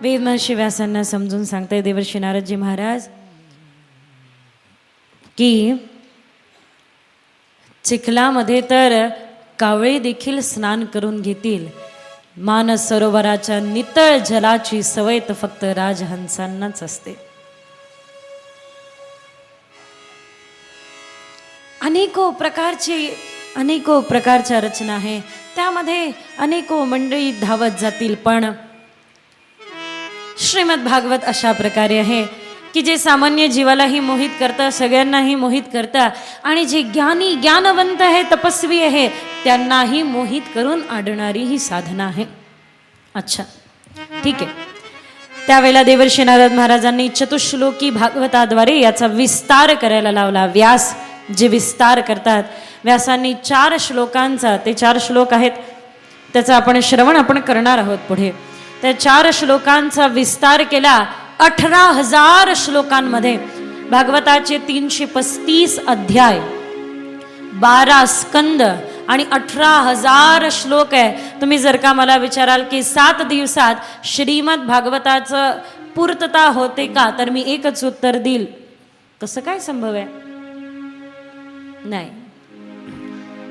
वेदमहर्षी व्यासांना समजून सांगताय देवर्षी नारदजी महाराज की चिखलामध्ये तर कावळे देखील स्नान करून घेतील, मानस सरोवराच्या नितळ जलाची सवय तर फक्त राजहंसांनाच असते. अनेको प्रकारच्या रचना आहे, त्यामध्ये अनेको मंडळी धावत जातील, पण श्रीमद भागवत अशा प्रकारे आहे की जे सामान्य जीवालाही मोहित करतं, सगळ्यांनाही मोहित करतं, आणि जे ज्ञानवंत आहे, तपस्वी आहे, त्यांनाही मोहित करून आणणारी ही साधना आहे. अच्छा, ठीक आहे. त्यावेळेला देवर्षी नारद महाराजांनी चतुश्लोकी भागवताद्वारे याचा विस्तार करायला लावला. व्यास जे विस्तार करतात, व्यासांनी 4 श्लोकांचा, ते 4 श्लोक आहेत, त्याचा आपण श्रवण करणार आहोत पुढे. त्या 4 श्लोकांचा विस्तार केला 18,000 श्लोकांमध्ये. भागवताचे 335 अध्याय, 12 स्कंद आणि 18,000 श्लोक आहे. तुम्ही जर का मला विचाराल की 7 दिवसात श्रीमद भागवताचं पूर्तता होते का, तर मी एकच उत्तर देईल, कसं काय संभव आहे? नाही.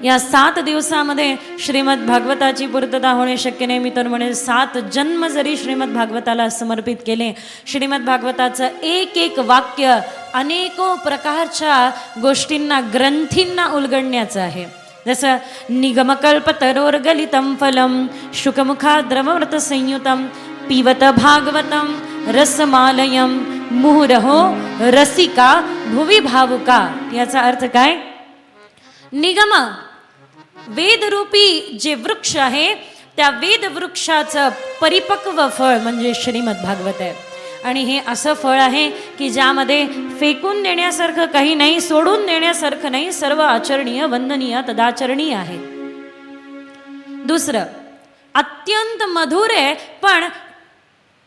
या 7 दिवसामध्ये श्रीमद भागवताची पूर्तता होणे शक्य नाही. मी तर म्हणे 7 जन्म जरी श्रीमद भागवताला समर्पित केले, श्रीमद भागवताचं एक वाक्य अनेको प्रकारच्या गोष्टींना, ग्रंथींना उलगडण्याचं आहे. जसं निगमकल्पतरोर्गलितं फलं शुकमुखाद्रवव्रत संयुतं पिबत भागवतं रसमालयं मुहुरहो रसिका भुवि भावुका. याचा अर्थ काय? निगम, वेदरूपी जे वृक्ष आहे, त्या वेद वृक्षाचं परिपक्व फळ म्हणजे श्रीमद भागवत आहे. आणि हे असं फळ आहे की ज्यामध्ये फेकून देण्यासारखं काही नाही, सोडून देण्यासारखं नाही, सर्व आचरणीय, वंदनीय, तदाचरणीय आहे. दुसरं, अत्यंत मधुर आहे, पण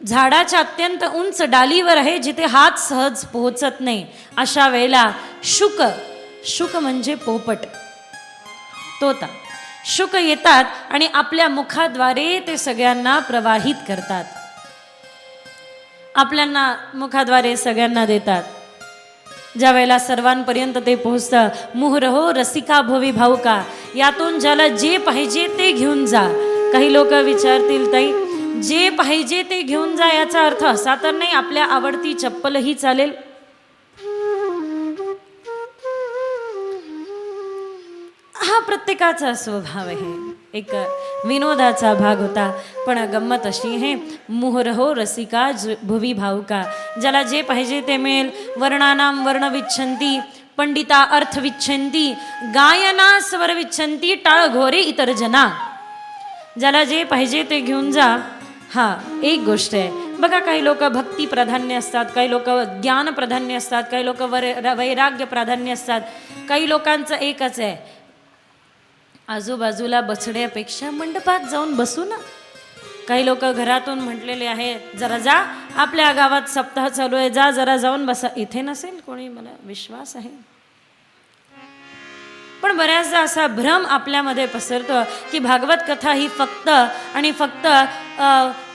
झाडाच्या अत्यंत उंच डालीवर आहे, जिथे हात सहज पोहोचत नाही. अशा वेळेला शुक म्हणजे पोपट, तोता, शुक येतात आणि आपल्या मुखाद्वारे ते सगळ्यांना प्रवाहित करतात, आपल्याला मुखाद्वारे सगळ्यांना देतात. ज्या वेळेला सर्वांपर्यंत ते पोहोचतं, मुहुरहो रसिका भुवि भावुका, यातून ज्याला जे पाहिजे ते घेऊन जा. काही लोक विचारतील, ताई जे पाहिजे ते घेऊन जा, याचा अर्थ असा तर नाही आपल्या आवडती चप्पलही चालेल? हा प्रत्येकाचा स्वभाव आहे. एक विनोदाचा भाग होता, पण गंमत अशी आहे, मुहुरहो रसिका भुवि भावुका, ज्याला जे पाहिजे ते मिळेल. वर्णानाम वर्ण विच्छन्ति, पंडिता अर्थ विच्छन्ति, गायना स्वर विच्छन्ति, टाळ घोरे इतर जना. ज्याला जे पाहिजे ते घेऊन जा. हा एक गोष्ट आहे बघा, काही लोक भक्ती प्राधान्य असतात, काही लोक ज्ञान प्राधान्य असतात, काही लोक वैराग्य प्राधान्य असतात. काही लोकांचं एकच आहे, आजूबाजूला बसण्यापेक्षा मंडपात जाऊन बसू ना. काही लोक घरातून म्हटलेले आहे, जरा जा, आपल्या गावात सप्ताह चालू आहे, जा जरा जाऊन बसा. इथे नसेल कोणी, मला विश्वास आहे. पण बऱ्याचदा असा भ्रम आपल्यामध्ये पसरतो की भागवत कथा ही फक्त आणि फक्त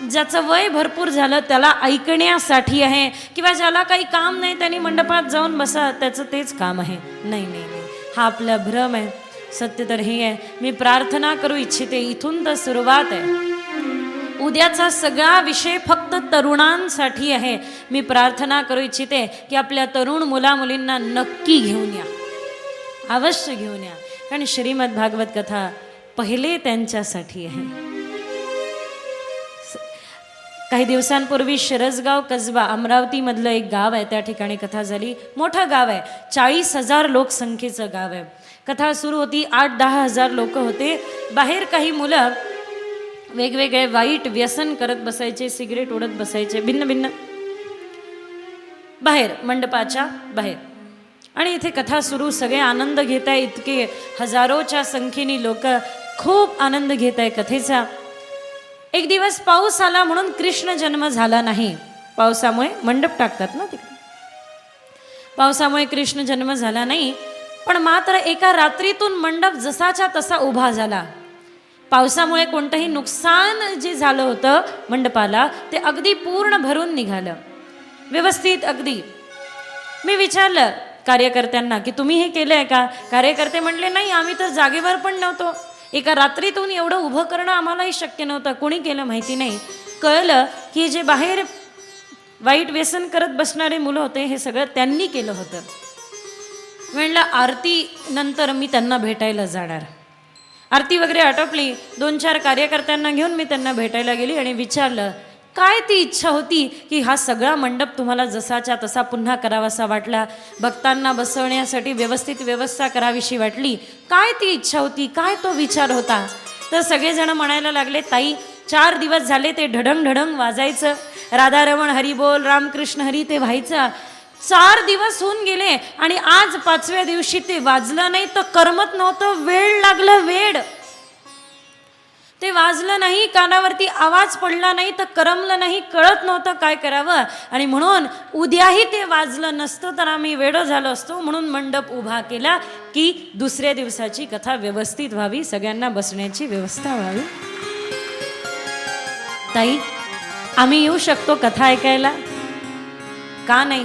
ज्याचं वय भरपूर झालं त्याला ऐकण्यासाठी आहे, किंवा ज्याला काही काम नाही त्यांनी मंडपात जाऊन बसा, त्याचं तेच काम आहे. नाही नाही नाही, हा आपला भ्रम आहे. सत्य तर हे आहे. मी प्रार्थना करू इच्छिते, इथून तर सुरुवात आहे. उद्याचा सगळा विषय फक्त तरुणांसाठी आहे. मी प्रार्थना करू इच्छिते की आपल्या तरुण मुलामुलींना नक्की घेऊन या, अवश्य घेऊन या, कारण श्रीमद भागवत कथा पहिले त्यांच्यासाठी आहे. काही दिवसांपूर्वी शिरसगाव कसबा, अमरावतीमधलं एक गाव आहे, त्या ठिकाणी कथा झाली. मोठं गाव आहे, 40,000 लोकसंख्येचं गाव आहे. कथा सुरू होती, 8-10 हजार लोक होते. बाहेर काही मुलं वेगवेगळे वाईट व्यसन करत बसायचे, सिगरेट ओढत बसायचे, भिन्न बाहेर, मंडपाच्या बाहेर. आणि इथे कथा सुरू, सगळे आनंद घेत आहे. इतके हजारोच्या संख्येने लोक खूप आनंद घेत आहे कथेचा. एक दिवस पाऊस आला म्हणून कृष्ण जन्म झाला नाही. पावसामुळे मंडप टाकतात ना तिकडे, पावसामुळे कृष्ण जन्म झाला नाही. पण मात्र एका रात्रीतून मंडप जसाच्या तसा उभा झाला. पावसामुळे कोणतंही नुकसान जे झालं होतं मंडपाला ते अगदी पूर्ण भरून निघालं, व्यवस्थित अगदी. मी विचारलं कार्यकर्त्यांना की तुम्ही हे केलं आहे का? कार्यकर्ते म्हणले नाही, आम्ही तर जागेवर पण नव्हतो, एका रात्रीतून एवढं उभं करणं आम्हालाही शक्य नव्हतं, कोणी केलं माहिती नाही. कळलं की जे बाहेर वाईट व्यसन करत बसणारे मुलं होते हे सगळं त्यांनी केलं होतं. म्हणलं आरती नंतर मी त्यांना भेटायला जाणार. आरती वगैरे आटोपली, 2-4 कार्यकर्त्यांना घेऊन मी त्यांना भेटायला गेली आणि विचारलं काय ती इच्छा होती की हा सगळा मंडप तुम्हाला जसाच्या तसा पुन्हा करावासा वाटला, भक्तांना बसवण्यासाठी व्यवस्थित व्यवस्था करावीशी वाटली, काय ती इच्छा होती, काय तो विचार होता? तर सगळेजण म्हणायला लागले ताई 4 दिवस झाले ते ढडंग ढडंग वाजायचं, राधारमण हरी बोल रामकृष्ण हरी ते व्हायचं. 4 दिवस होऊन गेले आणि आज 5व्या दिवशी ते वाजलं नाही तर करमत नव्हतं, वेळ लागलं, वेळ ते वाजलं नाही, कानावरती आवाज पडला नाही तर करमलं नाही, कळत नव्हतं काय करावं. आणि म्हणून उद्याही ते वाजलं नसतं तर आम्ही वेडं झालो असतो, म्हणून मंडप उभा केला की दुसऱ्या दिवसाची कथा व्यवस्थित व्हावी, सगळ्यांना बसण्याची व्यवस्था व्हावी. ताई आम्ही येऊ शकतो कथा ऐकायला? का नाही,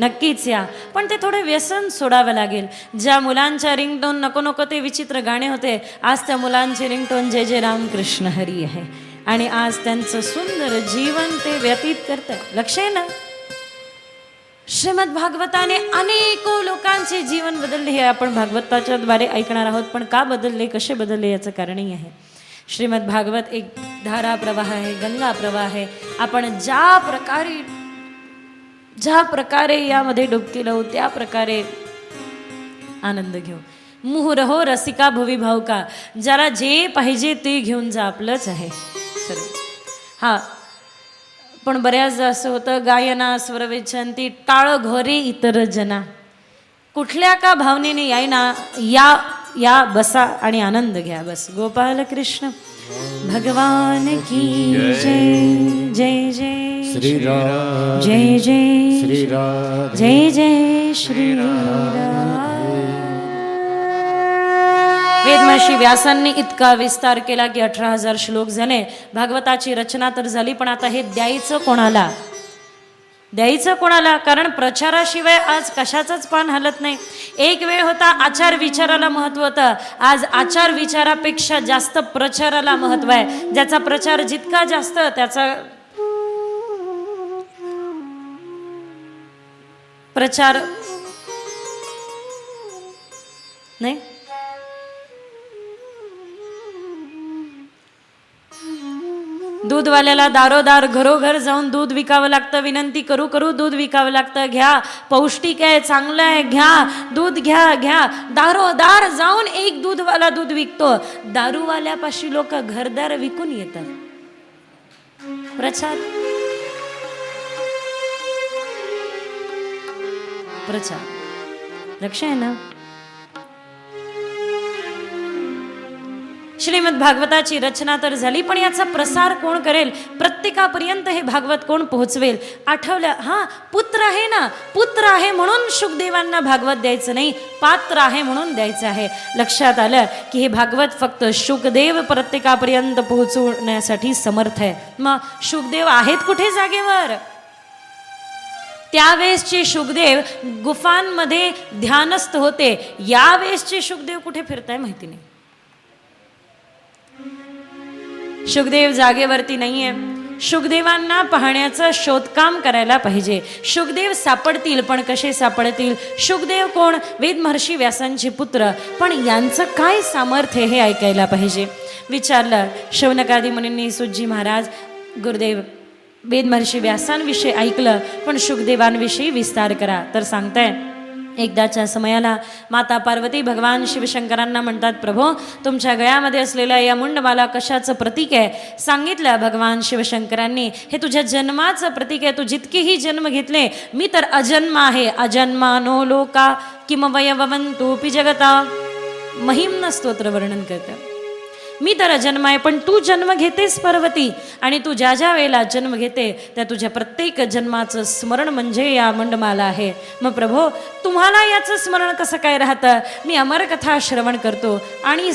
नक्कीच या, पण ते थोडे व्यसन सोडावं लागेल. ज्या मुलांच्या रिंगटोन नको नको ते विचित्र गाणे होते, आज त्या मुलांची रिंगटोन जय जय रामकृष्ण हरी आहे आणि आज त्यांचं सुंदर जीवन ते व्यतीत करतात. लक्ष आहे ना, श्रीमद भागवताने अनेको लोकांचे जीवन बदलले हे आपण भागवताच्या द्वारे ऐकणार आहोत. पण का बदलले, कसे बदलले याचं कारणही आहे. श्रीमद भागवत एक धारा प्रवाह आहे, गंगा प्रवाह आहे. आपण ज्या प्रकारे यामध्ये डुबकी लावू त्या प्रकारे आनंद घेऊ. मुहुरहो रसिका भुवी भावका, ज्याला जे पाहिजे ते घेऊन जा, आपलंच आहे सर्व. हा पण बऱ्याचदा असं होतं, गायना स्वरवेचंती टाळ घोरे इतर जना, कुठल्या का भावनेने यायना, या बसा आणि आनंद घ्या बस. गोपाल कृष्ण भगवान की जय जय जय श्री राम, जय जय श्री राम, जय जय श्री राम. वेदमहर्षी व्यासांनी इतका विस्तार केला की 18,000 श्लोक झाले. भागवताची रचना तर झाली, पण आता हे द्यायचं कोणाला, द्यायचं कोणाला? कारण प्रचाराशिवाय आज कशाचंच पान हलत नाही. एक वेळ होता आचार विचाराला महत्व होतं, आज आचार विचारापेक्षा जास्त प्रचाराला महत्व आहे. ज्याचा प्रचार जितका जास्त त्याचा प्रचार नाही. दूधवाल्याला दारोदार घरोघर जाऊन दूध विकावं लागतं, विनंती करू करू दूध विकावं लागतं, घ्या पौष्टिक आहे, चांगलं आहे, घ्या दूध, घ्या घ्या. दारोदार जाऊन एक दूधवाला दूध विकतो, दारूवाल्यापाशी लोक घरदार विकून येतात. प्रचार प्रचार, लक्ष आहे ना. श्रीमद भागवताची रचना तर झाली, पण याचा प्रसार कोण करेल, प्रत्येकापर्यंत हे भागवत कोण पोहोचवेल? आठवलं, हा पुत्र आहे ना, पुत्र आहे म्हणून शुकदेवांना भागवत द्यायचं नाही, पात्र आहे म्हणून द्यायचं आहे. लक्षात आलं की हे भागवत फक्त शुकदेव प्रत्येकापर्यंत पोहोचवण्यासाठी समर्थ आहे. मग शुकदेव आहेत कुठे जागेवर? त्यावेळेसचे शुकदेव गुफांमध्ये ध्यानस्थ होते, यावेळेसचे शुकदेव कुठे फिरताय माहिती नाही. शुकदेव जागेवरती नाहीये. शुकदेवांना पाहण्याचं शोधकाम करायला पाहिजे. शुकदेव सापडतील, पण कसे सापडतील? शुकदेव कोण? वेद महर्षी व्यासांचे पुत्र, पण यांचं काय सामर्थ्य हे ऐकायला पाहिजे. विचारलं शौनकादी मुनींनी, सुजी महाराज गुरुदेव वेद महर्षी व्यासांविषयी ऐकलं, पण शुकदेवांविषयी विस्तार करा. तर सांगताय, एकदाच्या समयाला माता पार्वती भगवान शिवशंकरांना म्हणतात, प्रभो तुमच्या गळ्यामध्ये असलेल्या या मुंडमाला कशाचं प्रतीक आहे? सांगितलं भगवान शिवशंकरांनी, हे तुझ्या जन्माचं प्रतीक आहे. तू जितकेही जन्म घेतले, मी तर अजन्म आहे. अजन्मानो लोका किम वयववन्तोपि जगता, महिम्न स्तोत्र वर्णन करतं. मी तर जन्म आहे, पण तू जन्म घेतेस पार्वती, आणि तू ज्या ज्या वेळेला जन्म घेते त्या तुझ्या प्रत्येक जन्माचं स्मरण म्हणजे या मंडमाला आहे. मग प्रभो तुम्हाला याचं स्मरण कसं काय राहतं? मी अमरकथा श्रवण करतो आणि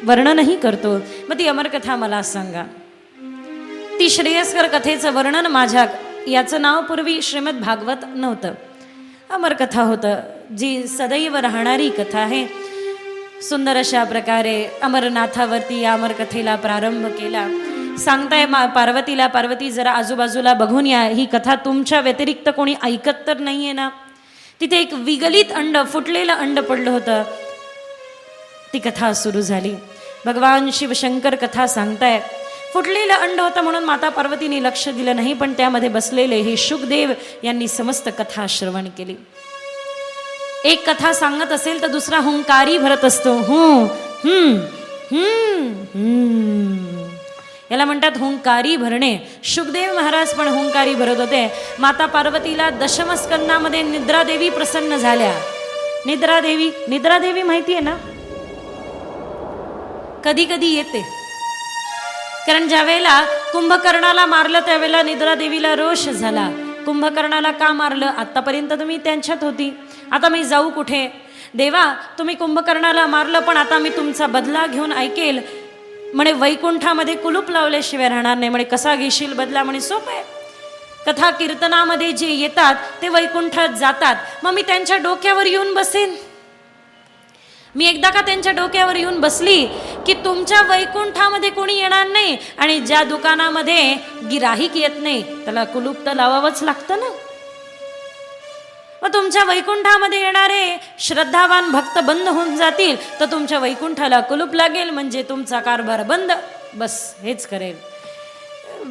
वर्णनही करतो. मग ती अमरकथा मला सांगा. ती श्रेयस्कर कथेचं वर्णन माझ्या, याचं नाव पूर्वी श्रीमद भागवत नव्हतं, अमरकथा होतं, जी सदैव राहणारी कथा आहे. सुंदर अशा प्रकारे अमरनाथावरती या अमरकथेला प्रारंभ केला. सांगताय पार्वतीला, पार्वती जरा आजूबाजूला बघून या, ही कथा तुमच्या व्यतिरिक्त कोणी ऐकत तर नाहीये ना. तिथे एक विगलित अंड, फुटलेलं अंड पडलं होतं. ती कथा सुरू झाली. भगवान शिवशंकर कथा सांगताय. फुटलेलं अंड होतं म्हणून माता पार्वतीने लक्ष दिलं नाही, पण त्यामध्ये बसलेले हे शुकदेव यांनी समस्त कथा श्रवण केली. एक कथा सांगत असेल तर दुसरा हुंकारी भरत असतो. याला म्हणतात हुंकारी भरणे. शुकदेव महाराज पण हुंकारी भरत होते. माता पार्वतीला दशमस्कंदामध्ये निद्रादेवी प्रसन्न झाल्या. निद्रादेवी माहिती आहे ना, कधी कधी येते. कारण ज्या वेळेला कुंभकर्णाला मारलं त्यावेळेला निद्रादेवीला रोष झाला. कुंभकर्णाला का मारलं? आतापर्यंत तुम्ही त्यांच्यात होती, आता मी जाऊ कुठे? देवा, तुम्ही कुंभकर्णाला मारलं, पण आता मी तुमचा बदला घेऊन ऐकेल. म्हणे वैकुंठामध्ये कुलूप लावल्याशिवाय राहणार नाही. म्हणे कसा घेशील बदला? म्हणे सोपं आहे. कथा कीर्तनामध्ये जे येतात ते वैकुंठात जातात. मग मी त्यांच्या डोक्यावर येऊन बसेन. मी एकदा का त्यांच्या डोक्यावर येऊन बसली की तुमच्या वैकुंठामध्ये कोणी येणार नाही, आणि ज्या दुकानामध्ये गिराहिक येत नाही त्याला कुलूप तर लावावंच लागतं ना. मग तुमच्या वैकुंठामध्ये येणारे श्रद्धावान भक्त बंद होऊन जातील तर तुमच्या वैकुंठाला कुलूप लागेल, म्हणजे तुमचा कारभार बंद. बस हेच करेल.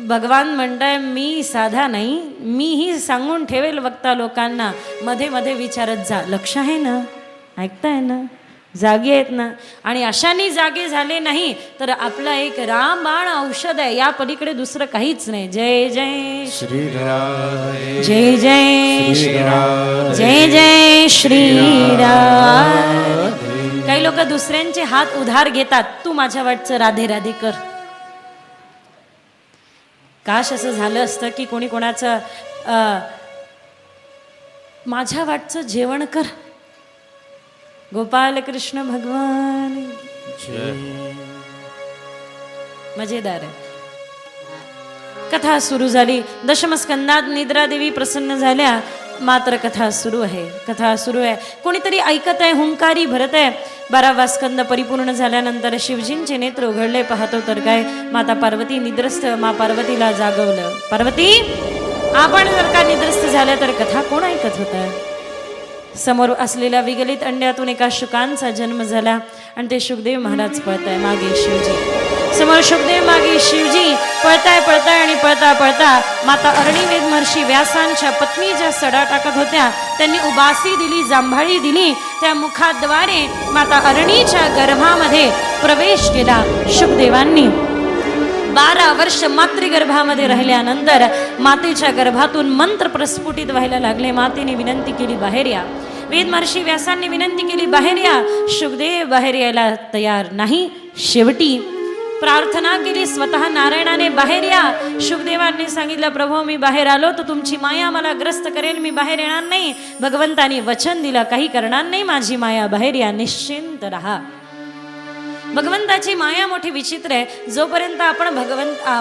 भगवान म्हणताय मी साधा नाही, मीही सांगून ठेवेल वक्ता लोकांना, मध्ये मध्ये विचारत जा. लक्ष आहे ना, ऐकताय ना, जागे आहेत ना. आणि अशाने जागे झाले नाही तर आपला एक रामबाण औषध आहे, या पलीकडे दुसरं काहीच नाही. जय जय श्रीराम, जय जय श्रीराम, जय जय श्रीराम. काही लोक दुसऱ्यांचे हात उधार घेतात. तू माझ्या वाटचं राधे राधे कर. काश असं झालं असतं की कोणी कोणाचं माझ्या वाटचं जेवण कर. गोपाल कृष्ण भगवान मजेदार आहे. कथा सुरू झाली. दशमस्कंदात निद्रादेवी प्रसन्न झाल्या. मात्र कथा सुरू आहे. कोणीतरी ऐकत आहे, हुंकारी भरत आहे. 12वा स्कंद परिपूर्ण झाल्यानंतर शिवजींचे नेत्र उघडले. पाहतो तर काय, माता पार्वती निद्रस्त. मा पार्वतीला जागवलं. पार्वती, आपण जर का निद्रस्त झाल्या तर कथा कोण ऐकत होतं? समोर असलेल्या विगलित अंड्यातून एका शुकांचा जन्म झाला आणि ते शुकदेव महाराज पळताय, मागे शिवजी. समोर शुकदेव, मागे शिवजी. पळताय आणि पळता माता अरणीवेद महर्षी व्यासांच्या पत्नी ज्या सडा टाकत होत्या त्यांनी उबासी दिली, जांभाळी दिली. त्या मुखाद्वारे माता अरणीच्या गर्भामध्ये प्रवेश केला शुकदेवांनी. 12 वर्ष मातृगर्भामध्ये राहिल्यानंतर मातेच्या गर्भातून मंत्र प्रस्फुटित व्हायला लागले. मातेने विनंती केली, बाहेर या. वेद महर्षी व्यासांनी विनंती केली, बाहेर या. शुकदेव बाहेर यायला तयार नाही. शेवटी प्रार्थना केली स्वतः नारायणाने, बाहेर या. शुकदेवांनी सांगितलं, प्रभू मी बाहेर आलो तर तुमची माया मला ग्रस्त करेल, मी बाहेर येणार नाही. भगवंतानी वचन दिलं, काही करणार नाही माझी माया, बाहेर या, निश्चिंत रहा. भगवंताची माया मोठी विचित्र आहे. जोपर्यंत आपण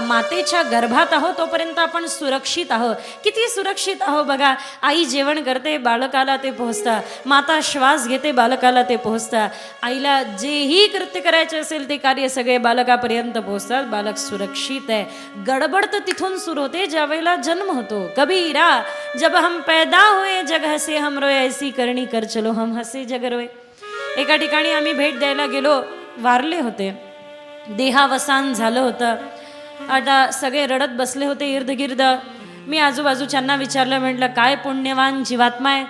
मातेच्या गर्भात आहोत तोपर्यंत आपण सुरक्षित आहोत. किती सुरक्षित आहोत बघा. आई जेवण करते, बालकाला ते पोहोचतं. माता श्वास घेते, बालकाला ते पोहोचतं. आईला जेही कृत्य करायचे असेल ते कार्य सगळे बालकापर्यंत पोहोचतात. बालक सुरक्षित आहे. गडबड तर तिथून सुरू होते ज्या वेळेला जन्म होतो. कबीरा, जब हम पैदा हुए जग हसे हम रोए, ऐसी करणी कर चलो हम हसे जग रोए. एका ठिकाणी आम्ही भेट द्यायला गेलो. वारले होते, देहावसान झालं होतं. आता सगळे रडत बसले होते इर्दगिर्द. मी आजूबाजूच्यांना विचारलं, म्हटलं काय पुण्यवान जीवात्मा आहे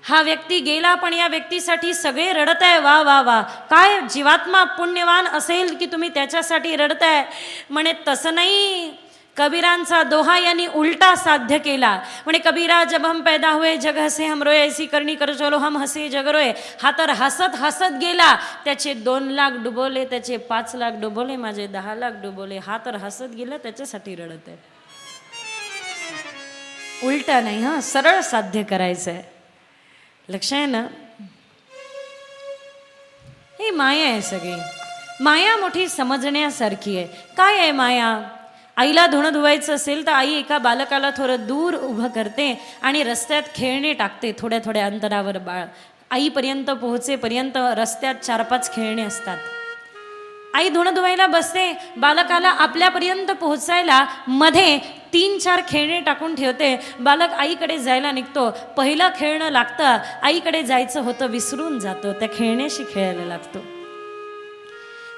हा व्यक्ती गेला, पण या व्यक्तीसाठी सगळे रडत आहे. वा वा वा, काय जीवात्मा पुण्यवान असेल की तुम्ही त्याच्यासाठी रडताय. म्हणे तसं नाही, कबीरांचा दोहा यांनी उलटा साध्य केला. म्हणे कबीरा, जब हम पैदा हुए जग हसे हम रोए, ऐसी करणी कर चलो हम हसे जग रोए. हा तर हसत हसत गेला. त्याचे 2 लाख डुबवले, त्याचे 5 लाख डुबवले, माझे 10 लाख डुबवले. हा तर हसत गेला, त्याच्यासाठी रडत आहे. उलटा नाही, हा सरळ साध्य करायचं आहे. लक्ष आहे ना. ही माया आहे सगळी. माया मोठी समजण्यासारखी आहे. काय आहे माया? आईला धुणं धुवायचं असेल तर आई एका बालकाला थोडं दूर उभं करते आणि रस्त्यात खेळणे टाकते. थोड्या थोड्या अंतरावर बाळ आईपर्यंत पोहोचेपर्यंत रस्त्यात 4-5 खेळणे असतात. आई धुणं धुवायला बसते, बालकाला आपल्यापर्यंत पोहोचायला मध्ये 3-4 खेळणे टाकून ठेवते. बालक आईकडे जायला निघतो, पहिलं खेळणं लागतं, आईकडे जायचं होतं विसरून जातो, त्या खेळण्याशी खेळायला लागतो.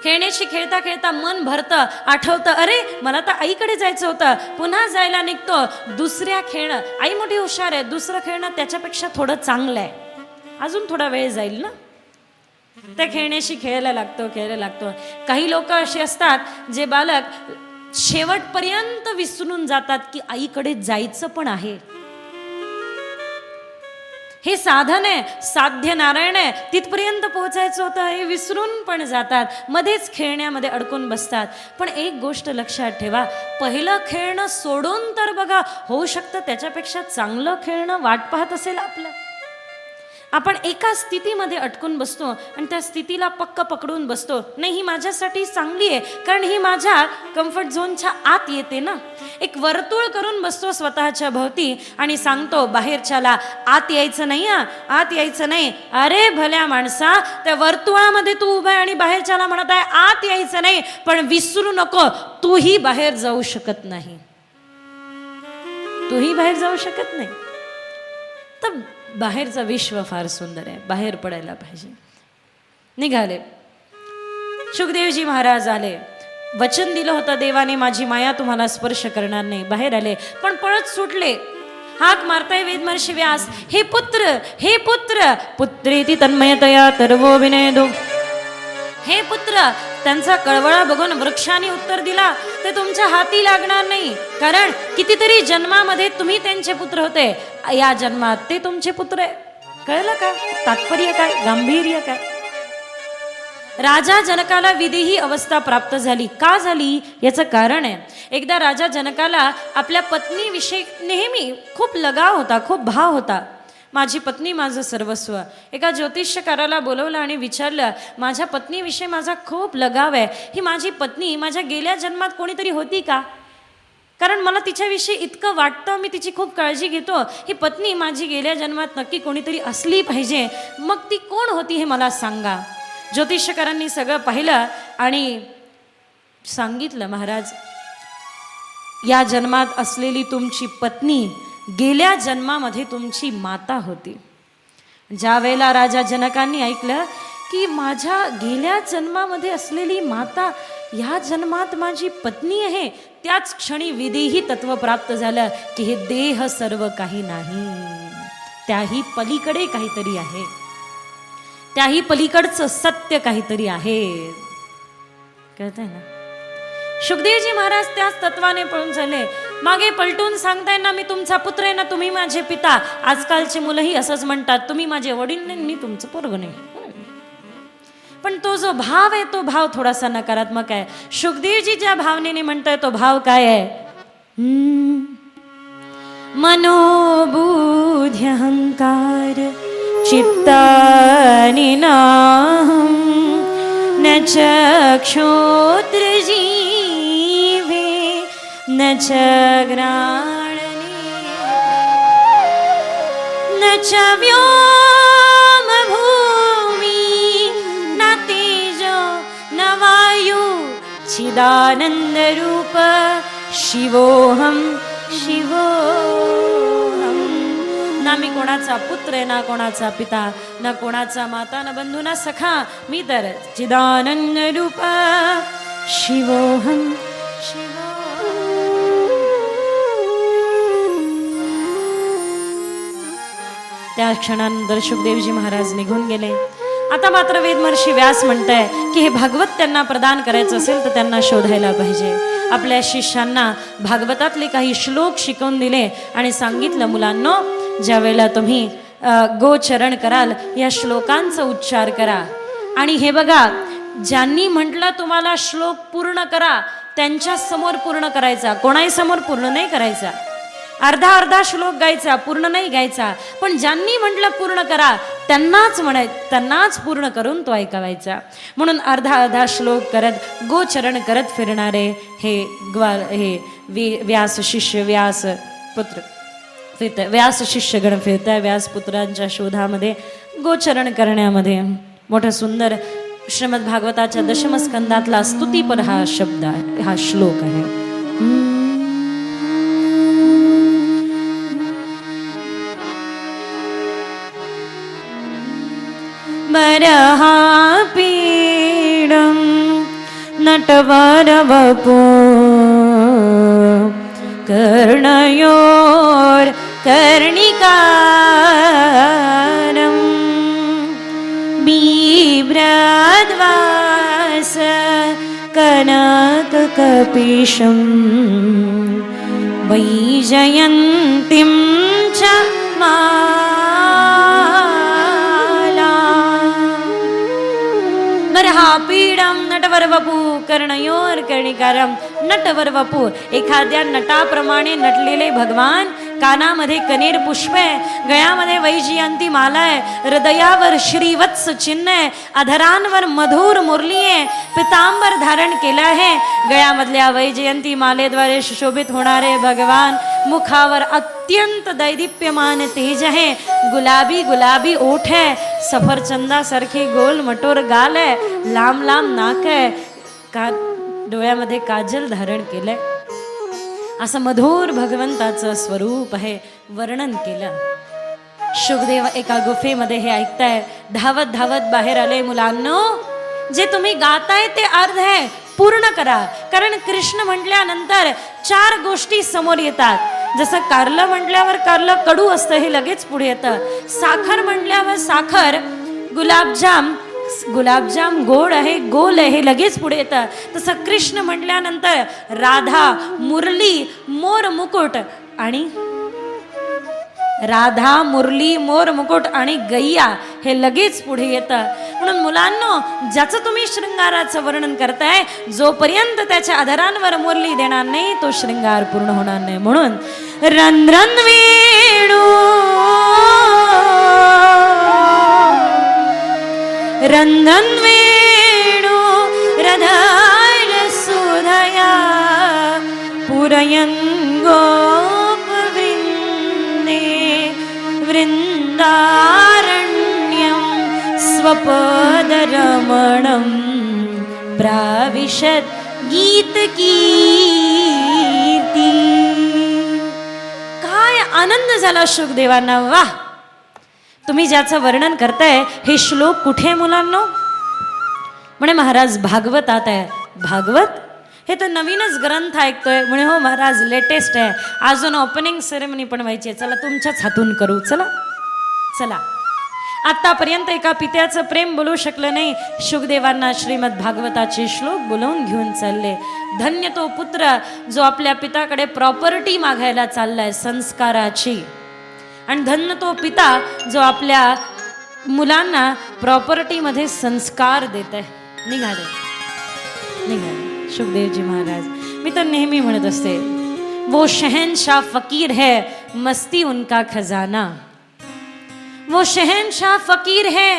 खेळण्याशी खेळता खेळता मन भरतं, आठवतं अरे मला तर आईकडे जायचं होतं, पुन्हा जायला निघतो. दुसऱ्या खेळणं, आई मोठी हुशार आहे, दुसरं खेळणं त्याच्यापेक्षा थोडं चांगलं आहे, अजून थोडा वेळ जाईल ना, त्या खेळण्याशी खेळायला लागतो. काही लोक असे असतात जे बालक शेवटपर्यंत विसरून जातात की आईकडे जायचं पण आहे. हे साधन आहे, साध्य नारायण आहे, तिथपर्यंत पोहोचायचं होतं हे विसरून पण जातात, मध्येच खेळण्यामध्ये अडकून बसतात. पण एक गोष्ट लक्षात ठेवा, पहिलं खेळणं सोडून तर बघा, होऊ शकतं त्याच्यापेक्षा चांगलं खेळणं वाट पाहत असेल आपलं. आपण एका स्थितीमध्ये अटकून बसतो आणि त्या स्थितीला पक्क पकडून बसतो, नाही ही माझ्यासाठी चांगली आहे कारण ही माझ्या कम्फर्ट झोनच्या आत येते ना. एक वर्तुळ करून बसतो स्वतःच्या भोवती आणि सांगतो बाहेरच्याला आत यायचं नाही, आत यायचं नाही. अरे भल्या माणसा, त्या वर्तुळामध्ये तू उभा आहे आणि बाहेरच्याला म्हणत आहे आत यायचं नाही, पण विसरू नको तूही बाहेर जाऊ शकत नाही, तूही बाहेर जाऊ शकत नाही. तर बाहेरचं विश्व फार सुंदर आहे, बाहेर पडायला पाहिजे. निघाले शुकदेवजी महाराज आले, वचन दिलं होतं देवाने माझी माया तुम्हाला स्पर्श करणार नाही, बाहेर आले पण पळत सुटले. हाक मारताय वेदमहर्षी व्यास, हे पुत्र, हे पुत्र, पुत्रेती तन्मयतया तर्वो विनयदो. हे पुत्र, त्यांचा कळवळा बघून वृक्षाने उत्तर दिला, ते तुमच्या हाती लागणार नाही, कारण कितीतरी जन्मामध्ये तुम्ही त्यांचे पुत्र होते, या जन्मात ते तुमचे पुत्र आहे. कळलं का तात्पर्य, काय गांभीर्य काय? राजा जनकाला विदेही अवस्था प्राप्त झाली. का झाली याचं कारण आहे. एकदा राजा जनकाला आपल्या पत्नीविषयी नेहमी खूप लगाव होता, खूप भाव होता. माझी पत्नी माझं सर्वस्व. एका ज्योतिष्यकाराला बोलवलं आणि विचारलं, माझ्या पत्नीविषयी माझा खूप लगाव आहे, ही माझी पत्नी माझ्या गेल्या जन्मात कोणीतरी होती का? कारण मला तिच्याविषयी इतकं वाटतं, मी तिची खूप काळजी घेतो, ही पत्नी माझी गेल्या जन्मात नक्की कोणीतरी असली पाहिजे, मग ती कोण होती हे मला सांगा. ज्योतिष्यकारांनी सगळं पाहिलं आणि सांगितलं, महाराज या जन्मात असलेली तुमची पत्नी गेल्या जन्मामध्ये तुमची माता होती. ज्या वेळेला राजा जनकांनी ऐकलं की माझ्या गेल्या जन्मामध्ये असलेली माता या जन्मात माझी पत्नी आहे, त्याच क्षणी विदेही तत्व प्राप्त झालं की हे देह सर्व काही नाही, त्याही पलीकडे काहीतरी आहे, त्याही पलीकडचं सत्य काहीतरी आहे. कळतंय ना? शुकदेवजी महाराज त्याच तत्वाने पळून झाले. मागे पलटून सांगताय ना, मी तुमचा पुत्र आहे ना, तुम्ही माझे पिता. आजकालचे मुलंही असंच म्हणतात, तुम्ही माझे वडील नाही, मी तुमचं पोरग नाही. पण तो जो भाव आहे तो भाव थोडासा नकारात्मक आहे. शुकदेवजी ज्या भावनेने म्हणताय तो भाव काय आहे? मनोबुद्धी अहंकार चित्तानि नाहं न चक्षुत्र जीवे न च घ्राणने न च व्योम भूमि न तेजो न वायु चिदानंद रूप शिवोहम शिवोहम. ना मी कोणाचा पुत्र आहे, ना कोणाचा पिता, ना कोणाचा माता, ना बंधू, ना सखा, मी तर चिदानंद रूप शिवोहम शिवोहम. त्या क्षणानंतर शुकदेवजी महाराज निघून गेले. आता मात्र वेदमहर्षी व्यास म्हणताय की हे भागवत त्यांना प्रदान करायचं असेल तर त्यांना शोधायला पाहिजे. आपल्या शिष्यांना भागवतातले काही श्लोक शिकवून दिले आणि सांगितलं, मुलांनो ज्या वेळेला तुम्ही गोचरण कराल या श्लोकांचा उच्चार करा. आणि हे बघा, ज्यांनी म्हटलं तुम्हाला श्लोक पूर्ण करा त्यांच्या समोर पूर्ण करायचा, कोणाही समोर पूर्ण नाही करायचा. अर्धा अर्धा श्लोक गायचा, पूर्ण नाही गायचा. पण ज्यांनी म्हटलं पूर्ण करा त्यांनाच पूर्ण करून तो ऐकावायचा. म्हणून अर्धा अर्धा श्लोक करत गोचरण करत फिरणारे हे व्यास शिष्य व्यास पुत्र फिरत व्यास शिष्यगण फिरताय व्यास पुत्रांच्या शोधामध्ये गोचरण करण्यामध्ये. मोठं सुंदर श्रीमद भागवताच्या दशम स्कंदातला स्तुतीपर हा शब्द आहे, हा श्लोक आहे. बरहा पीडं नटवर वपो कर्णयोर कर्णिकारं बिभ्रद्वास कनककपीशं वैजयन्तीं च पीडम नटवर वपू कर्णयोर कर्णिकारम. नटवर वपू एखाद्या नटाप्रमाणे नटलेले भगवान. कानामध्ये कनेर पुष्प आहे, गळ्यामध्ये वैजयंती माला आहे, हृदयावर श्रीवत्स चिन्ह आहे, अधरांवर मधुर मुरली आहे, पितांबर धारण केलं आहे. गळ्यामधल्या वैजयंती मालेद्वारे सुशोभित होणारे भगवान. मुखावर अत्यंत दैदिप्यमान तेज आहे, गुलाबी गुलाबी ओठ आहे, सफरचंदासारखे गोल मटोर गाल आहे, लांब लांब नाक आहे, डोळ्यामध्ये काजल धारण केलंय. असं मधुर भगवंताचं स्वरूप आहे, वर्णन केलं. शुकदेव एका गुफेमध्ये हे ऐकताय. धावत धावत बाहेर आले. मुलांनो, जे तुम्ही गाताय ते अर्ध आहे, पूर्ण करा. कारण कृष्ण म्हटल्यानंतर 4 गोष्टी समोर येतात. जसं कारलं म्हटल्यावर कारलं कडू असतं, हे लगेच पुढे येतं. साखर म्हटल्यावर साखर, गुलाबजाम गोड आहे, गोल आहे, हे लगेच पुढे येतं. तसं कृष्ण म्हटल्यानंतर राधा, मुरली, मोर मुकुट आणि गैया हे लगेच पुढे येतं. म्हणून मुलांनो, ज्याचं तुम्ही शृंगाराचं वर्णन करताय, जोपर्यंत त्याच्या अधरांवर मुरली देणार नाही तो शृंगार पूर्ण होणार नाही. म्हणून रंध्रन वेणू रंधन वेणू रधाळ सुधया पुरयन् गोपवृन्दे वृन्दारण्यं स्वपदरमणं प्राविशत् गीतकीर्ती. काय आनंद झाला शुकदेवांना. वाह, तुम्ही ज्याचं वर्णन करताय हे श्लोक कुठे मुलांनो? म्हणे महाराज भागवतात आहे. भागवत हे तर नवीनच ग्रंथ ऐकतोय. म्हणे हो महाराज, लेटेस्ट आहे, अजून ओपनिंग सेरेमनी पण व्हायची आहे, चला तुमच्याच हातून करू. चला चला. आतापर्यंत एका पित्याचं प्रेम बोलू शकलं नाही, शुकदेवांना श्रीमद भागवताचे श्लोक बोलवून घेऊन चालले. धन्य तो पुत्र जो आपल्या पिताकडे प्रॉपर्टी मागायला चाललाय संस्काराची. आणि धन्य तो पिता जो आपल्या मुलांना प्रॉपर्टीमध्ये संस्कार देत आहे. निघाले शुकदेवजी महाराज. मी तर नेहमी म्हणत असते, वो शहनशाह फकीर है, मस्ती उनका खजाना. वो शहनशाह फकीर है,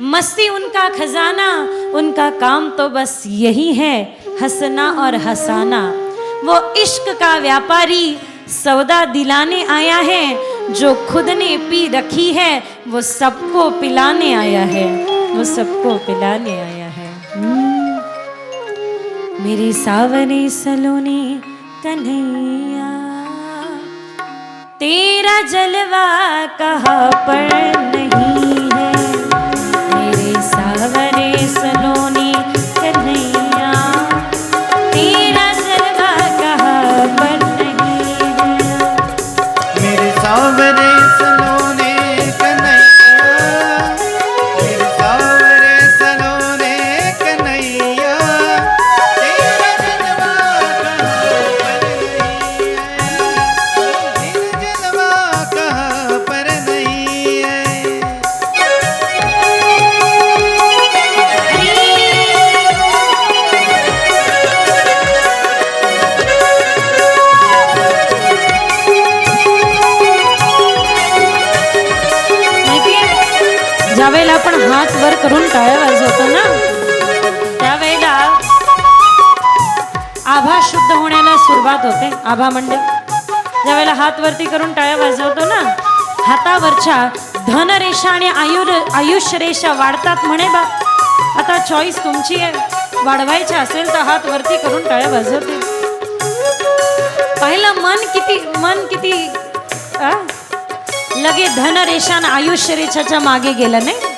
मस्ती उनका खजाना. उनका काम तो बस यही है, हंसना और हंसाना. वो इश्क का व्यापारी सौदा दिलाने आया है, जो खुद ने पी रखी है वो सबको पिलाने आया है, वो सबको पिलाने आया है. मेरे सावरे सलोने कन्हैया, तेरा जलवा कहाँ पर नहीं है. मेरे सावरे सलोने कन्हैया, तेरा जलवा कहाँ पर नहीं है. मेरे सावरे सलोने कन्हैया, मेरे सावरे सलोने कन्हैया, तेरा जलवा कहाँ पर नहीं है, तेरा जलवा कहाँ पर नहीं है. आभा मंडळ ज्यावेळेला हात वरती करून टाळ्या वाजवतो ना, हातावरच्या धनरेषा आणि आयुष्य रेषा वाढतात म्हणे बा. आता चॉईस तुमची आहे, वाढवायच्या असेल तर हात वरती करून टाळ्या वाजवते. पाहिलं मन किती लगे धनरेषा आणि आयुष्य रेषाच्या मागे गेलं नाही.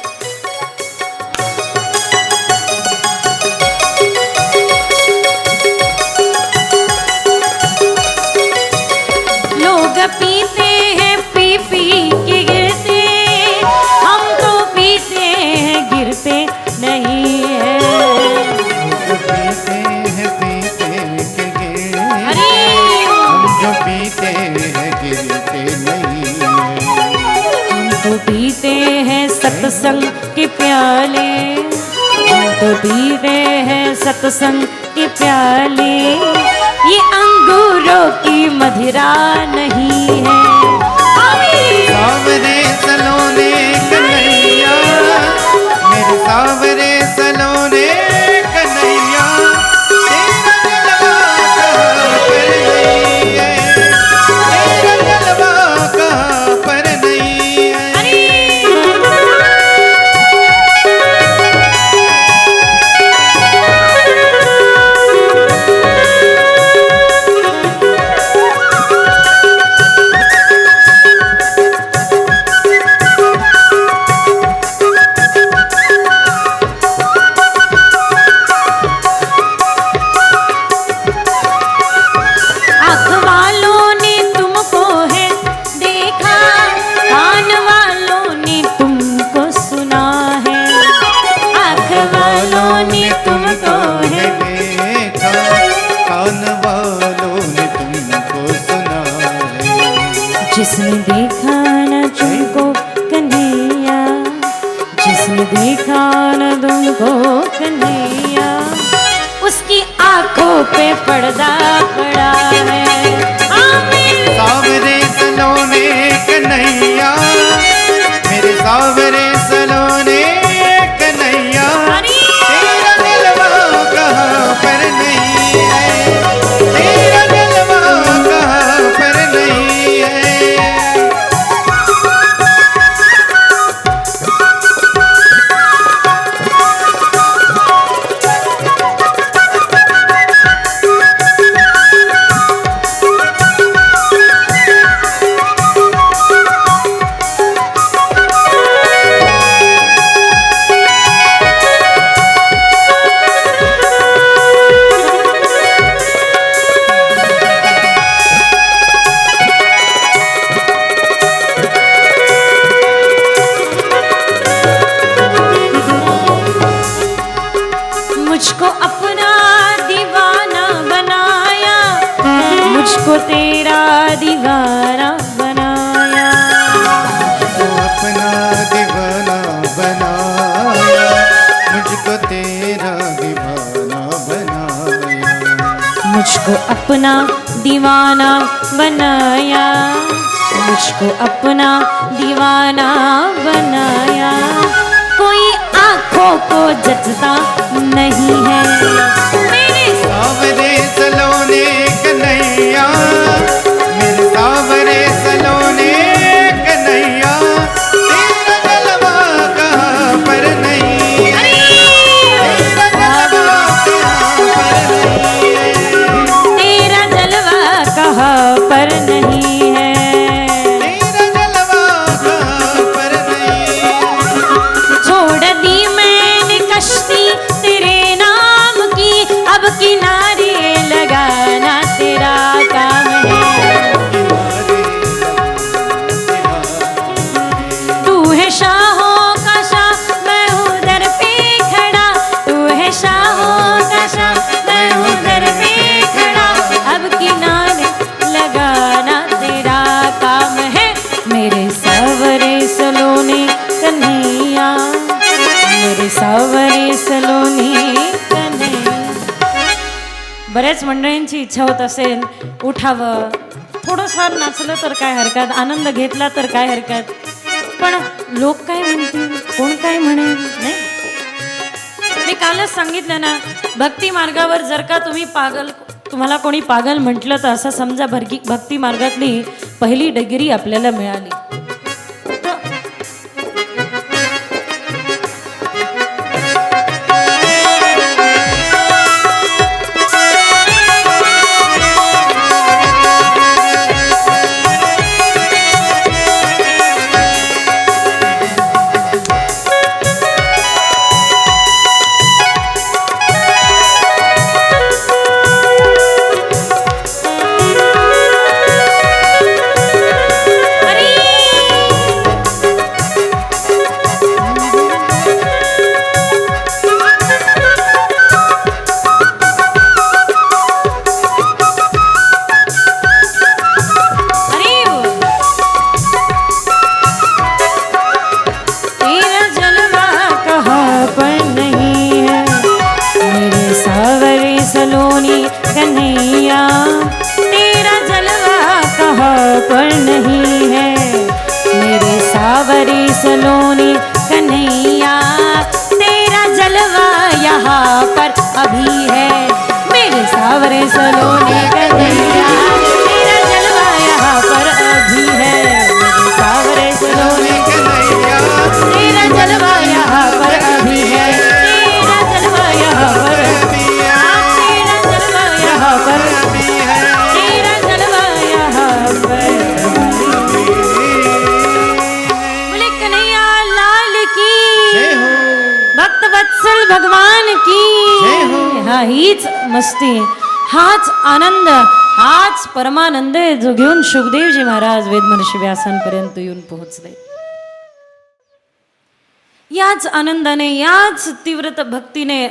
लोग पीते हैं पी पी के गिरते, हम तो पीते हैं गिरते नहीं है. पीते हैं पीते के गिर, अरे हम जो पीते हैं गिरते नहीं हैं. हम तो पीते हैं सत्संग के प्याले, हम तो पीते हैं सत्संग के प्याले. ये अंगूरों की मदिरा नहीं है. सावरे सलोने कन्हैया, मेरे सावरे सलोने कन्हैया, तेरा जलवा कहाँ पर नहीं है, तेरा जलवा कहाँ पर नहीं है. आँख वालों ने तुमको है देखा, कान वालों ने तुमको सुना है. आँख वालों ने तुमको है देखा, कान वालों ने तुमको सुना है. जिसने देखा न तुमको कन्हैया, जिसने देखा न तुमको कन्हैया, उसकी आंखों पे पर्दा पड़ा है. आमीन. सावरे सलोने कन्हैया, मेरे सावरे सलोने कन्हैया, तेरा जलवा कहाँ पर नहीं है, तेरा जलवा कहाँ पर नहीं है. मुझको अपना दीवाना बनाया, मुझको तेरा दीवाना बनाया. तो अपना दीवाना बनाया, मुझको तेरा दीवाना बनाया. मुझको अपना दीवाना बनाया, मुझको अपना दीवाना बनाया. कोई आंखों को जचता नहीं है. मेरे सावरे सलोने कन्हैया, मेरे सावरे सलोने कन्हैया, तेरा जलवा कहाँ पर नहीं है, तेरा जलवा कहाँ पर नहीं है, तेरा जलवा कहाँ पर नहीं है. तेरा जलवा कहाँ पर नहीं है. छोड़ दी मैंने कश्ती तेरे नाम की, अब किनारे लगाना तेरा काम है. तू है शाहों का शाह, मैं हूँ दर पे खड़ा. तू है शाहों का शाह, मैं हूँ दर पे खड़ा. अब किनारे लगाना तेरा काम है. मेरे सावरे सलोने कन्हैया, मेरे सावरे सलोने कन्हैया. बऱ्याच मंडळींची इच्छा होत असेल उठावं, थोडंफार नाचलं तर काय हरकत, आनंद घेतला तर काय हरकत, पण लोक काय म्हणतील, कोण काय म्हणेल, नाही. मी कालच सांगितलं ना, भक्ती मार्गावर जर का तुम्ही तुम्हाला कोणी पागल म्हटलं तर असं समजा भक्ती मार्गातली पहिली डिग्री आपल्याला मिळाली. सलोनी कन्हैया तेरा जलवा कहाँ पर नहीं है, मेरे सावरे सलोनी कन्हैया तेरा जलवा यहाँ पर अभी है, मेरे सावरे सलोनी कन्हैया तेरा जलवा यहाँ पर अभी है, मेरे सावरे सलोनी कन्हैया तेरा जलवा यहाँ पर अभी है, तेरा जलवा यहाँ पर भगवान की. हा हीच मस्ती, हाच आनंद, हाच परमानंद जो घेऊन शुकदेवजी महाराज वेदमहर्षी व्यासांपर्यंत येऊन पोहोचले. याच आनंदाने, याच तीव्रत भक्तीने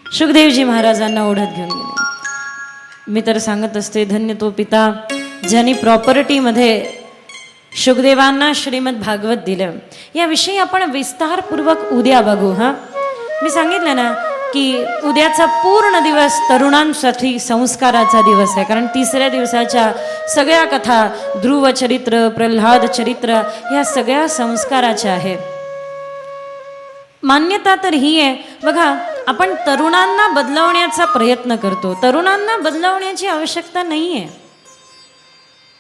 शुकदेवजी महाराजांना ओढत घेऊन गेले. मी तर सांगत असते, धन्य तो पिता ज्यांनी प्रॉपर्टीमध्ये शुकदेवांना श्रीमद भागवत दिलं. याविषयी आपण विस्तारपूर्वक उद्या बघू. मी सांगितलं ना की उद्याचा पूर्ण दिवस तरुणांसाठी संस्काराचा दिवस आहे. कारण तिसऱ्या दिवसाच्या सगळ्या कथा, ध्रुव चरित्र, प्रल्हाद चरित्र, ह्या सगळ्या संस्काराच्या आहेत. मान्यता तर ही आहे बघा, आपण तरुणांना बदलवण्याचा प्रयत्न करतो. तरुणांना बदलवण्याची आवश्यकता नाही आहे,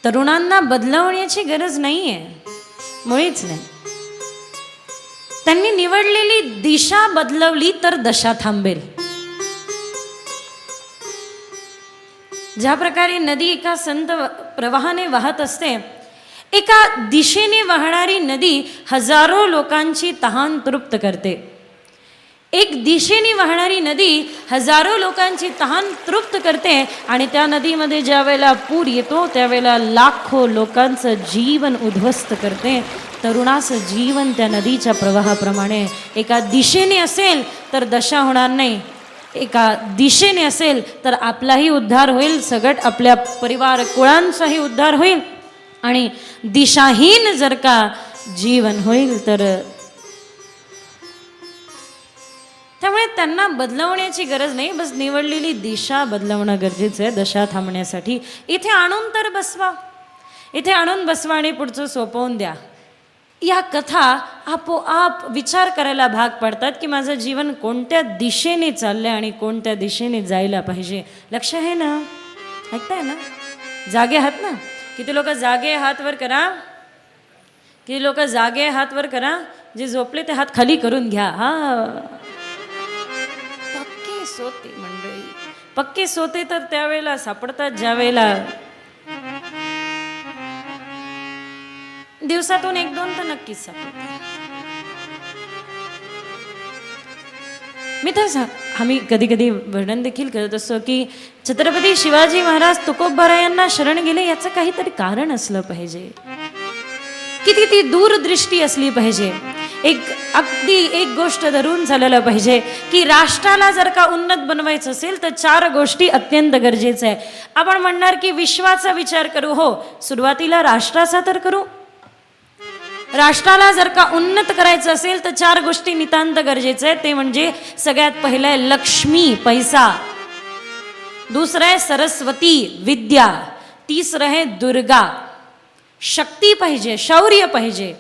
तरुणांना बदलवण्याची गरज नाही आहे, मुळीच नाही. त्यांनी निवडलेली दिशा बदलवली तर दशा थांबेल. ज्या प्रकारे नदी एका संत प्रवाहाने वाहत असते, एका दिशेने वाहणारी नदी हजारो लोकांची तहान तृप्त करते. एक दिशेने वाहणारी नदी हजारो लोकांची तहान तृप्त करते आणि त्या नदीमध्ये ज्या वेळेला पूर येतो त्यावेळेला लाखो लोकांचं जीवन उद्ध्वस्त करते. तरुणाचं जीवन त्या नदीच्या प्रवाहाप्रमाणे एका दिशेने असेल तर दशा होणार नाही, एका दिशेने असेल तर आपलाही उद्धार होईल, सगट आपल्या परिवार कुळांचाही उद्धार होईल. आणि दिशाहीन जर का जीवन होईल तर त्यामुळे त्यांना बदलवण्याची गरज नाही, बस निवडलेली दिशा बदलवणं गरजेचं आहे दशा थांबण्यासाठी. इथे आणून तर बसवा, इथे आणून बसवा आणि पुढचं सोपवून द्या. या कथा आपोआप विचार करायला भाग पडतात की माझं जीवन कोणत्या दिशेने चाललंय आणि कोणत्या दिशेने जायला पाहिजे. लक्ष आहे ना, ऐकताय ना, जागे आहात ना. किती लोक जागे हात वर करा, किती लोक जागे हात वर करा, जे झोपले ते हात खाली करून घ्या. हा, पक्के सोते मंडळी, पक्के सोते तर त्यावेळेला सापडतात ज्या वेळेला दिवसातून एक दोन तर नक्कीच सापडतात. मी तर आम्ही कधी कधी वर्णन देखील करत असतो की छत्रपती शिवाजी महाराज तुकोबारायांना शरण गेले, याचं काहीतरी कारण असलं पाहिजे, किती ती दूरदृष्टी असली पाहिजे. अगदी एक गोष्ट धरून चाललं पाहिजे की राष्ट्राला जर का उन्नत बनवायचं असेल तर 4 गोष्टी अत्यंत गरजेचं आहे. आपण म्हणणार की विश्वाचा विचार करू, हो, सुरुवातीला राष्ट्राचा तर करू. राष्ट्राला जर का उन्नत करायचं असेल तर 4 गोष्टी नितांत गरजेचं आहे. ते म्हणजे सगळ्यात पहिलं आहे लक्ष्मी, पैसा. दुसरं आहे सरस्वती, विद्या. तिसरं आहे दुर्गा, शक्ती पाहिजे, शौर्य पाहिजे,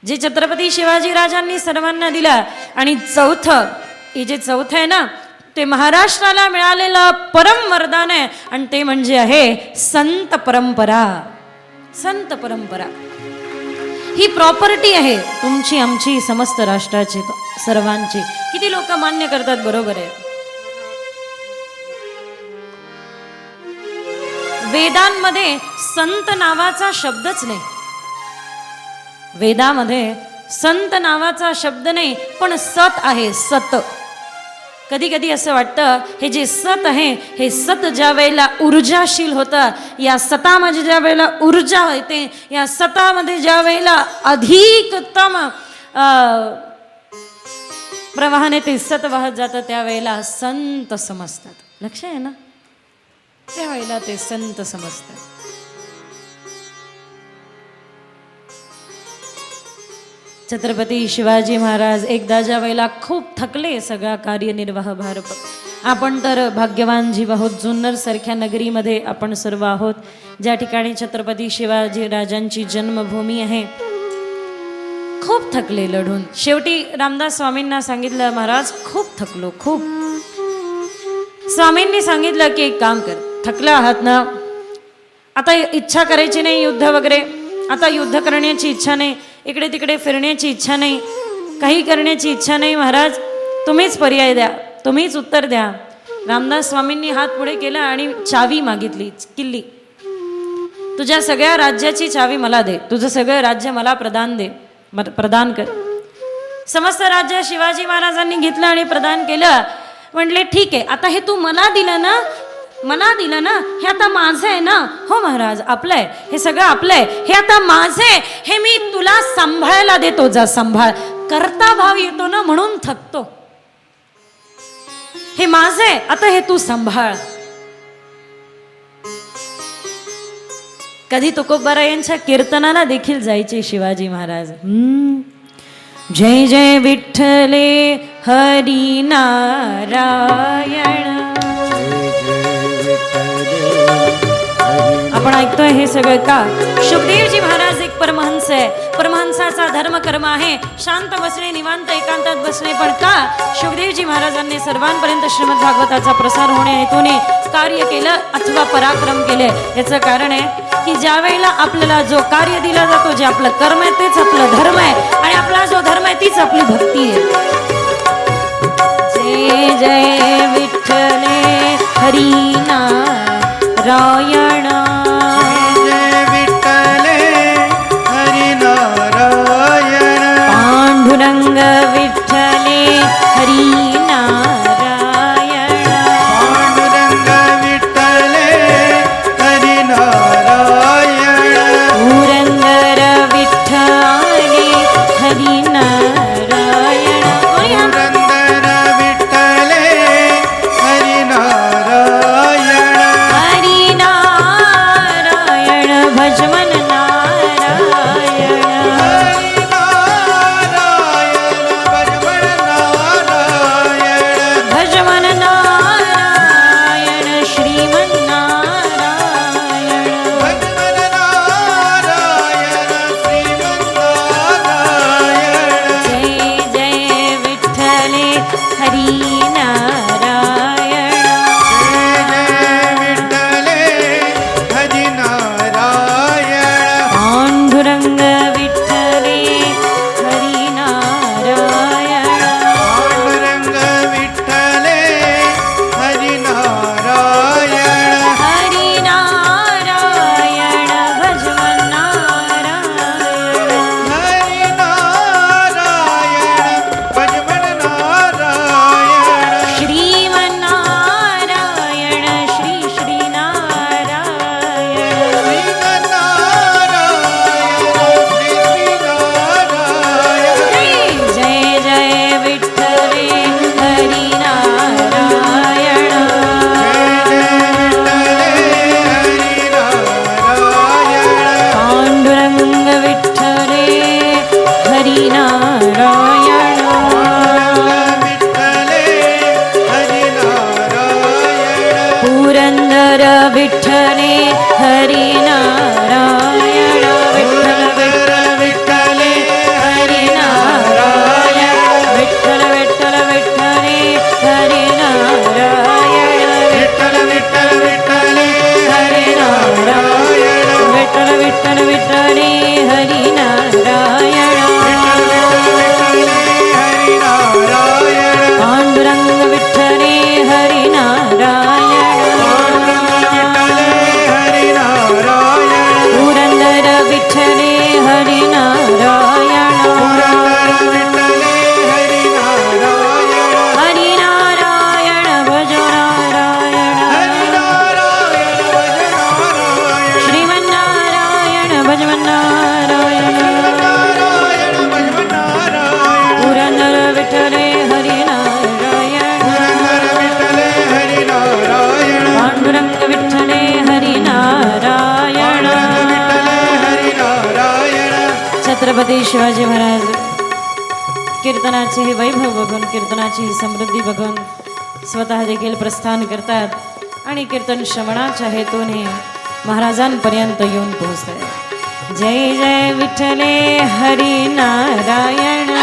जे छत्रपती शिवाजी राजांनी सर्वांना दिला. आणि चौथं, हे जे चौथं आहे ना, ते महाराष्ट्राला मिळालेलं परम वरदान आहे आणि ते म्हणजे आहे संत परंपरा. संत परंपरा ही प्रॉपर्टी आहे तुमची, आमची, समस्त राष्ट्राची, सर्वांची. किती लोक मान्य करतात? बरोबर आहे. वेदांमध्ये संत नावाचा शब्दच नाही. वेदामध्ये संत नावाचा शब्द नाही, पण सत आहे. सत. कधी कधी असं वाटतं हे जे सत आहे हे सत ज्या वेळेला ऊर्जाशील होतं, या सतामध्ये ज्या वेळेला ऊर्जा होते, या सतामध्ये ज्या वेळेला अधिकतम प्रवाहाने ते सत वाहत जातं त्यावेळेला संत समजतात. लक्ष आहे ना? त्यावेळेला ते संत समजतात. छत्रपती शिवाजी महाराज एकदा ज्या वेळेला खूप थकले सगळा कार्यनिर्वाह भार, आपण तर भाग्यवान जीव आहोत. जुन्नर सारख्या नगरीमध्ये आपण सर्व आहोत, ज्या ठिकाणी छत्रपती शिवाजी राजांची जन्मभूमी आहे. खूप थकले लढून. शेवटी रामदास स्वामींना सांगितलं, महाराज खूप थकलो, खूप. स्वामींनी सांगितलं की एक काम कर, थकला आहात ना, आता इच्छा करायची नाही युद्ध वगैरे, आता युद्ध करण्याची इच्छा नाही, इकडे तिकडे फिरण्याची इच्छा नाही, काही करण्याची इच्छा नाही. महाराज तुम्हीच पर्याय द्या, तुम्हीच उत्तर द्या. रामदास स्वामींनी हात पुढे केला आणि चावी मागितली, किल्ली. तुझ्या सगळ्या राज्याची चावी मला दे, तुझं सगळं राज्य मला प्रदान कर. समस्त राज्य शिवाजी महाराजांनी घेतलं आणि प्रदान केलं. म्हटले ठीक आहे, आता हे तू मला दिलं ना, हे आता माझं आहे ना? हो महाराज, आपलं आहे, हे सगळं आपलं आहे, हे आता माझं आहे, हे मी तुला सांभाळायला देतो, जा सांभाळ. करता भाव येतो ना, म्हणून थकतो. हे माझं आहे, आता हे तू सांभाळ. कधी तुकोबारायांच्या कीर्तनाला देखील जायचे शिवाजी महाराज. जय जय विठ्ठले हरी नारायण. आपण ऐकतोय हे सगळं का? शुकदेवजी महाराज एक परमहंस आहे. परमहंसाचा धर्म कर्म आहे शांत बसणे, निवांत एकांतात बसणे. पण का? शुकदेवजी महाराजांनी सर्वांपर्यंत श्रीमद भागवताचा प्रसार होणे हेतूने कार्य केलं अथवा पराक्रम केले. याचं कारण आहे की ज्या वेळेला आपल्याला जो कार्य दिला जातो, जे आपलं कर्म आहे तेच आपलं धर्म आहे, आणि आपला जो धर्म आहे तीच आपली भक्ती आहे. जय जय विठ्ठले हरी नारायण. जय विठ्ठले हरी नारायण. पांडुरंग विठ्ठले हरी नारायण. पांडुरंग विठ्ठले हरी नारायण. पुरंदर विठ्ठले हरी नारायण. पुरंदर विठ्ठले हरी नारायण. हरी नारायण भजमन नारायण. हरी नारायण भजमन नारायण. भजमन नारायण श्रीमन नारायण. भजमन नारायण श्रीमन्नारायण. जय जय विठ्ठले हरी नारायण. जय विठ्ठले हरी नारायण. पांडुरंग विठ्ठले हरी नारायण. पांडुरंग विठ्ठले हरी नारायण. हरी नारायण भजमन नारायण. हरी नारायण भजमन नारायण. श्रीमन नारायण श्री श्री नारायण. श्रीनारायण. जय जय विठ्ठले हरी नारायण. पांडुरंग विठ्ठले हरी नारायण. पुरंदर विठ्ठले हरी नारायण. विठ्ठल विठ्ठल विठ्ठले हरी नारायण. विठ्ठल विठ्ठल विठ्ठले हरी नारायण. छत्रपती शिवाजी महाराज कीर्तनाचे हे वैभव बघून, कीर्तनाची ही समृद्धी बघून स्वतः देखील प्रस्थान करतात आणि कीर्तन श्रवणाच्या हेतूने महाराजांपर्यंत येऊन पोहोचतात. जय जय विठ्ठले हरी नारायण.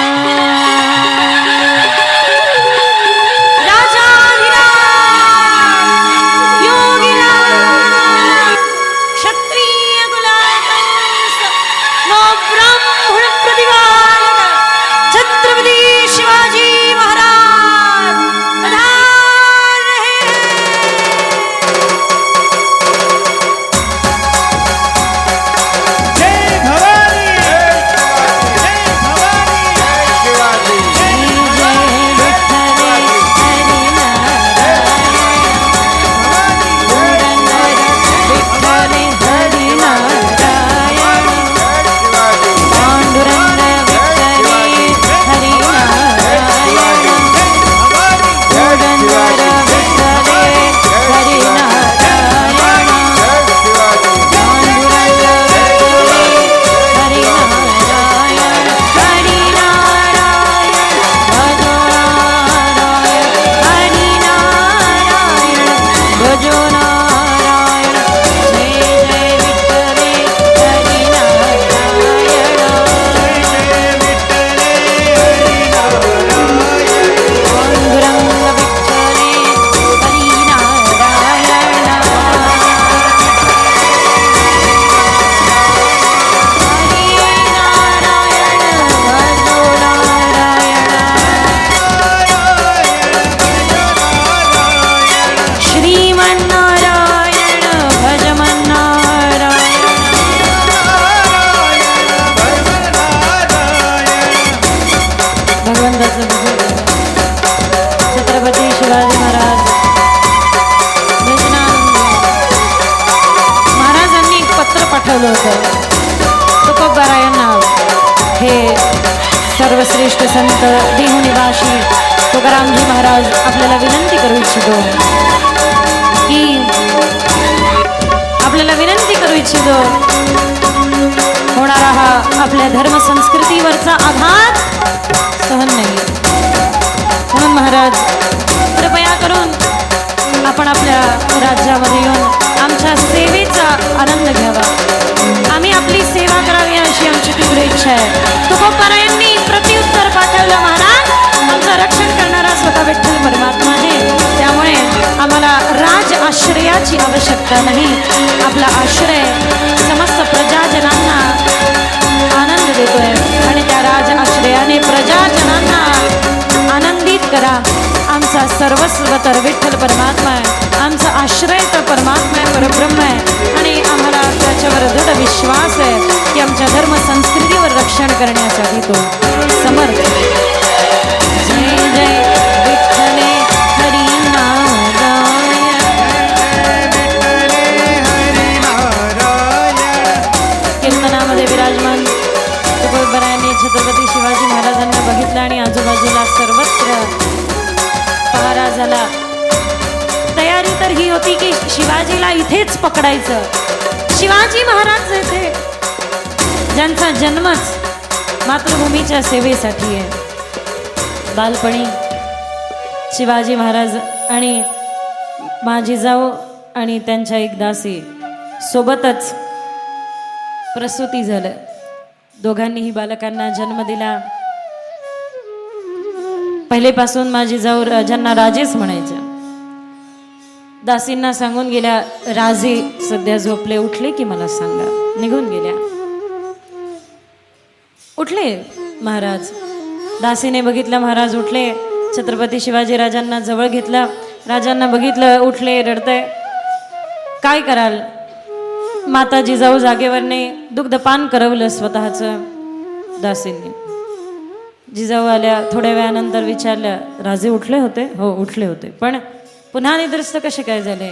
छत्रपती शिवाजी महाराज महाराजांनी एक पत्र पाठवलं होतं. तुकोबारायांना हे सर्वश्रेष्ठ संत देहुनिवासी तुकारामजी महाराज आपल्याला विनंती करू इच्छितो की होणारा हा आपल्या धर्म संस्कृतीवरचा आघात सहन नाही. म्हणून महाराज कृपया करून आपण आपल्या राज्यामध्ये येऊन आमच्या सेवेचा आनंद घ्यावा. आम्ही आपली सेवा करावी अशी आमची तीव्र इच्छा आहे. तुकोबारायांनी प्रत्युत्तर पाठवलं, महाराज आमचं रक्षण करणारा स्वतः विठ्ठल परमात्मा आहे. त्यामुळे आम्हाला राज आश्रयाची आवश्यकता नाही. आपला आश्रय समस्त प्रजाजनांना आनंद देतोय आणि त्या राज आश्रयाने प्रजाजनांना आनंदित करा. आमचा सर्वस्व तर विठ्ठल परमात्मा आहे, आमचा आश्रय तर परमात्मा आहे, परब्रह्म आहे आणि आम्हाला त्याच्यावर दृढ विश्वास आहे की आमच्या धर्म संस्कृतीवर रक्षण करण्यासाठी तो समर्थ. जय जय विठ्ठले हरी नारायण. कीर्तनामध्ये विराजमान तुकोबारायांनी छत्रपती शिवाजी महाराजांना बघितलं आणि आजूबाजूला सर्वत्र पहारा झाला. तयारी तर ही होती की शिवाजीला इथेच पकडायचं. शिवाजी महाराज येथे ज्यांचा जन्मच मातृभूमीच्या सेवेसाठी आहे. बालपणी शिवाजी महाराज आणि माझी जाऊ आणि त्यांच्या एक दासी सोबतच प्रसूती झालं. दोघांनीही बालकांना जन्म दिला. पहिलेपासून माझी जाऊ राजांना राजेच म्हणायच्या. दासींना सांगून गेल्या, राजे सध्या झोपले, उठले की मला सांगा. निघून गेल्या. उठले महाराज. दासीने बघितलं महाराज उठले. छत्रपती शिवाजी राजांना जवळ घेतला. राजांना बघितलं उठले, रडतंय. काय कराल? माता जिजाऊ जागेवरने दुग्धपान करवलं स्वतःचं दासींनी. जिजाऊ आल्या. थोड्या वेळानंतर विचारल्या, राजे उठले होते? हो उठले होते, पण पुन्हा निद्रस्त कसे काय झाले?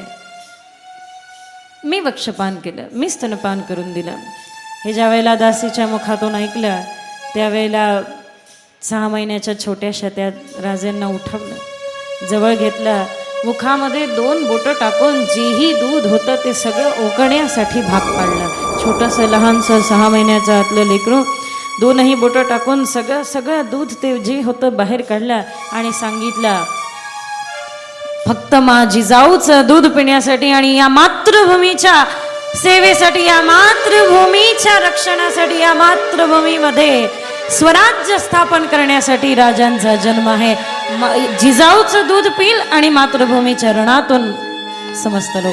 मी वक्षपान केलं, मी स्तनपान करून दिलं. हे ज्या वेळेला दासीच्या मुखातून ऐकलं त्यावेळेला 6 महिन्याच्या छोट्याशा त्या राजांना उठवलं, जवळ घेतलं, मुखामध्ये 2 बोटं टाकून जेही दूध होतं ते सगळं ओकण्यासाठी भाग पाडलं. छोटंसं लहानसं 6 महिन्याचं आतलं लेकरू दोनही बोटं टाकून सगळं दूध ते जे होतं बाहेर काढलं आणि सांगितलं, फक्त माझी जाऊचं दूध पिण्यासाठी आणि या मातृभूमीच्या सेवेसाठी, या मातृभूमीच्या रक्षणासाठी, या मातृभूमीमध्ये स्वराज्य स्थापन करण्यासाठी राजांचा जन्म आहे. जिजाऊचं दूध पिल आणि मातृभूमीच्या रणातून समस्त लोक